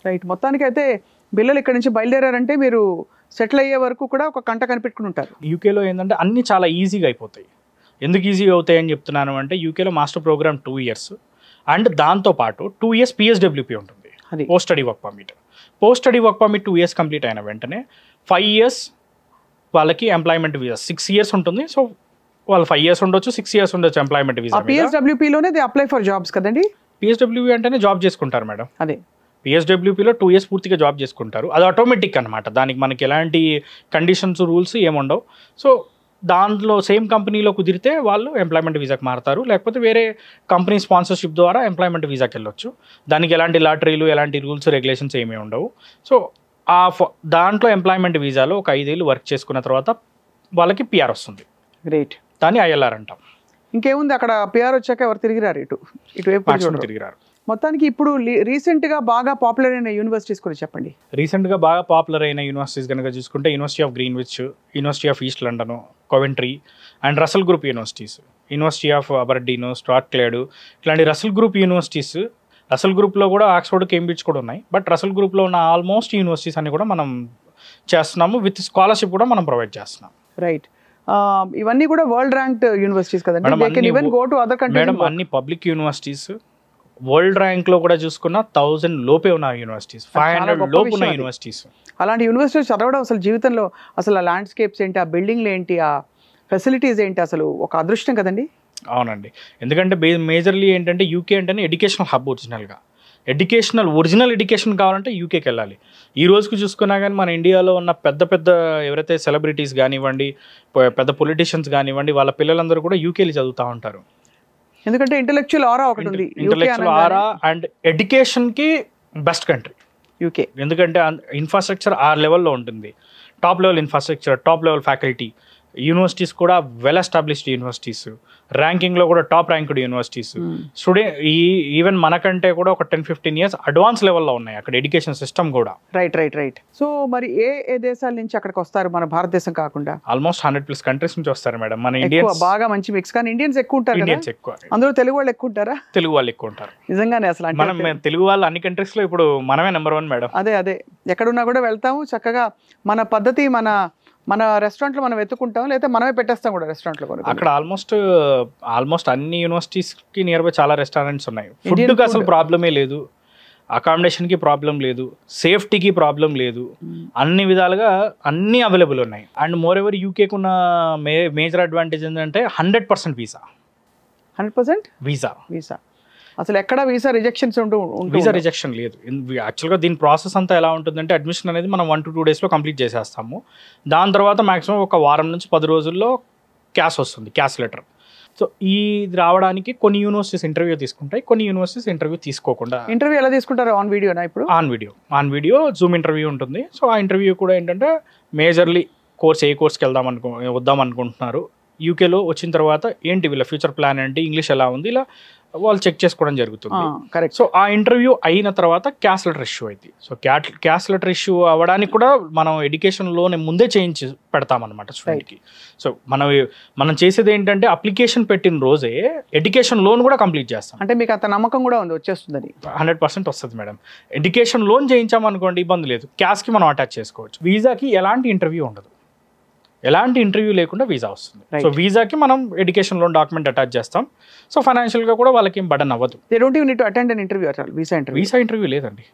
Right. మొత్తానికైతే పిల్లలు ఇక్కడ నుంచి బయలుదేరారంటే మీరు సెటిల్ అయ్యే వరకు కూడా ఒక కంట కనిపెట్టుకుని ఉంటారు. యూకేలో ఏంటంటే అన్నీ చాలా ఈజీగా అయిపోతాయి. ఎందుకు ఈజీగా అవుతాయని చెప్తున్నాను అంటే యూకేలో మాస్టర్ ప్రోగ్రామ్ 2 years అండ్ దాంతోపాటు 2 years PSWP ఉంటుంది, post study work permit. Post study work permit 2 years complete అయిన వెంటనే 5 years వాళ్ళకి ఎంప్లాయ్మెంట్ వీసా. 6 years ఉంటుంది. సో వాళ్ళు 5 years ఉండొచ్చు, 6 years ఉండొచ్చు ఎంప్లాయ్మెంట్ వీసా. PSWPలోనే దే అప్లై ఫర్ జాబ్స్ కదండి. PSWP అంటేనే జాబ్ చేసుకుంటారు మేడం. అదే PSWPలో 2 years పూర్తిగా జాబ్ చేసుకుంటారు. అది ఆటోమేటిక్ అనమాట. దానికి మనకి ఎలాంటి కండిషన్స్ రూల్స్ ఏముండవు. సో దాంట్లో సేమ్ కంపెనీలో కుదిరితే వాళ్ళు ఎంప్లాయ్మెంట్ వీసాకి మారుతారు, లేకపోతే వేరే కంపెనీ స్పాన్సర్షిప్ ద్వారా ఎంప్లాయ్మెంట్ వీసాకి వెళ్ళొచ్చు. దానికి ఎలాంటి లాటరీలు ఎలాంటి రూల్స్ రెగ్యులేషన్స్ ఏమీ ఉండవు. సో దాంట్లో ఎంప్లాయ్మెంట్ వీసాలో ఒక 5 ఏళ్ళు వర్క్ చేసుకున్న తర్వాత వాళ్ళకి PR వస్తుంది. గ్రేట్. దాన్ని ILR అంటాం. ఇంకేముంది అక్కడ PR వచ్చాక ఎవరు తిరిగిరారు ఇటువైపు తిరిగిరారు. మొత్తానికి ఇప్పుడు రీసెంట్గా బాగా పాపులర్ అయిన యూనివర్సిటీస్ కూడా చెప్పండి. రీసెంట్గా బాగా పాపులర్ అయిన యూనివర్సిటీస్ కనుక చూసుకుంటే university of Greenwich, university of East London, Coventry and Russell Group universities, university of Aberdeen, Strathclyde, ఇట్లాంటి రసల్ గ్రూప్ యూనివర్సిటీస్. రసల్ గ్రూప్లో కూడా ఆక్స్ఫర్డ్, కేంబ్రిడ్జ్ కూడా ఉన్నాయి. బట్ రసల్ గ్రూప్లో ఉన్న ఆల్మోస్ట్ యూనివర్సిటీస్ అన్ని కూడా మనం చేస్తున్నాము. విత్ స్కాలర్షిప్ కూడా మనం ప్రొవైడ్ చేస్తున్నాం. రైట్. ఇవన్నీ కూడా వరల్డ్ ర్యాంక్డ్ యూనివర్సిటీస్ కదండి. మేడం అన్ని పబ్లిక్ యూనివర్సిటీస్. వరల్డ్ ర్యాంక్లో కూడా చూసుకున్న 1000 లోపే ఉన్న యూనివర్సిటీస్, 500 లోపు ఉన్న యూనివర్సిటీస్. అలాంటి యూనివర్సిటీస్ చదవడం అసలు జీవితంలో అసలు ఆ ల్యాండ్స్కేప్స్ ఏంటి, ఆ బిల్డింగ్లు ఏంటి, ఆ ఫెసిలిటీస్ ఏంటి, అసలు ఒక అదృష్టం కదండి. అవునండి. ఎందుకంటే మేజర్లీ ఏంటంటే యూకే అంటేనే ఎడ్యుకేషనల్ హబ్. ఒరిజినల్ ఎడ్యుకేషన్ కావాలంటే యూకేకి వెళ్ళాలి. ఈ రోజుకి చూసుకున్నా కానీ మన ఇండియాలో ఉన్న పెద్ద ఎవరైతే సెలబ్రిటీస్ కానివ్వండి, పెద్ద పొలిటీషియన్స్ కానివ్వండి, వాళ్ళ పిల్లలందరూ కూడా యూకేలో చదువుతూ ఉంటారు. ఎందుకంటే ఇంటెలెక్చువల్ ఆరా ఒకటి ఉంది. ఇంటెలెక్చువల్ ఆరా అండ్ ఎడ్యుకేషన్కి బెస్ట్ కంట్రీ యూకే. ఎందుకంటే ఇన్ఫ్రాస్ట్రక్చర్ ఆ లెవెల్లో ఉంటుంది. Top level infrastructure, top level faculty, universities కూడా వెల్ ఎస్టాబ్లిష్డ్ యూనివర్సిటీస్, ర్యాంకింగ్లో కూడా టాప్ ర్యాంక్డ్ యూనివర్సిటీస్. ఈవెన్ మనకంటే కూడా ఒక 10-15 years అడ్వాన్స్ లెవెల్లో ఉన్నాయి అక్కడ ఎడ్యుకేషన్ సిస్టమ్ కూడా. రైట్. సో మరి ఏ దేశాల నుంచి అక్కడికి వస్తారు మన భారతదేశం కాకుండా? ఆల్మోస్ట్ 100+ కంట్రీస్ నుంచి వస్తారు మేడం. మన ఇండియన్స్ బాగా మంచి మిక్స్. కానీ ఇండియన్స్ ఎక్కువ ఉంటారు. ఇండియన్స్ ఎక్కువ. అందులో తెలుగు వాళ్ళు ఎక్కువ ఉంటారా? తెలుగు వాళ్ళు ఎక్కువ ఉంటారు నిజంగానే. అసలు మనం తెలుగు వాళ్ళు అన్ని కంట్రీస్లో ఇప్పుడు మనమే నెంబర్ 1 మేడం. అదే ఎక్కడున్నా కూడా వెళ్తాము చక్కగా. మన పద్ధతి మన రెస్టారెంట్లో మనం ఎత్తుకుంటాం, లేదా మనమే పెట్టేస్తాం కూడా రెస్టారెంట్లో. అక్కడ ఆల్మోస్ట్ అన్ని యూనివర్సిటీస్కి నియర్ బై చాలా రెస్టారెంట్స్ ఉన్నాయి. ఫుడ్కి అసలు ప్రాబ్లమే లేదు, అకామిడేషన్కి ప్రాబ్లం లేదు, సేఫ్టీకి ప్రాబ్లం లేదు, అన్ని విధాలుగా అన్నీ అవైలబుల్ ఉన్నాయి. అండ్ మోర్ ఎవర్ యూకేకి ఉన్న మేజర్ అడ్వాంటేజ్ ఏంటంటే 100% వీసా. 100% వీసా. అసలు ఎక్కడ వీసా రిజెక్షన్ లేదు. యాక్చువల్గా దీని ప్రాసెస్ అంతా ఎలా ఉంటుందంటే అడ్మిషన్ అనేది మనం 1 to 2 daysలో కంప్లీట్ చేసేస్తాము. దాని తర్వాత మాక్సిమం ఒక వారం నుంచి 10 రోజుల్లో క్యాష్ వస్తుంది, క్యాష్ లెటర్. సో ఈ రావడానికి కొన్ని యూనివర్సిటీస్ ఇంటర్వ్యూ తీసుకుంటాయి, కొన్ని యూనివర్సిటీస్ ఇంటర్వ్యూ తీసుకోకుండా. ఇంటర్వ్యూ ఎలా తీసుకుంటారు? ఆన్ వీడియోనా? ఇప్పుడు ఆన్ వీడియో జూమ్ ఇంటర్వ్యూ ఉంటుంది. సో ఆ ఇంటర్వ్యూ కూడా ఏంటంటే మేజర్లీ ఏ కోర్స్కి వద్దాం అనుకుంటున్నారు, యూకేలో వచ్చిన తర్వాత ఏంటి వీళ్ళ ఫ్యూచర్ ప్లాన్ ఏంటి, ఇంగ్లీష్ ఎలా ఉంది, ఇలా వాళ్ళు చెక్ చేసుకోవడం జరుగుతుంది. కరెక్ట్. సో ఆ ఇంటర్వ్యూ అయిన తర్వాత క్యాష్ లెటర్ ఇష్యూ అవుతుంది. సో క్యాష్ లెటర్ ఇష్యూ అవ్వడానికి కూడా మనం ఎడ్యుకేషన్ లోన్ ముందే చేయించి పెడతామన్నమాట స్టూడెంట్కి. సో మనం చేసేది ఏంటంటే అప్లికేషన్ పెట్టిన రోజే ఎడ్యుకేషన్ లోన్ కూడా కంప్లీట్ చేస్తాం. అంటే మీకు అంత నమ్మకం కూడా ఉంది వచ్చేస్తుందని? 100% వస్తుంది మేడం. ఎడ్యుకేషన్ లోన్ చేయించామనుకోండి ఇబ్బంది లేదు, క్యాష్కి మనం అటాచ్ చేసుకోవచ్చు. వీసాకి ఎలాంటి ఇంటర్వ్యూ ఉండదు, ఎలాంటి ఇంటర్వ్యూ లేకుండా వీసా వస్తుంది. సో వీసాకి మనం ఎడ్యుకేషన్ లోన్ డాక్యుమెంట్ అటాచ్ చేస్తాం. సో ఫైనాన్షియల్గా కూడా వాళ్ళకి ఏం బర్డెన్ అవ్వదు. They don't even need to attend an interview. Visa interview లేదండి.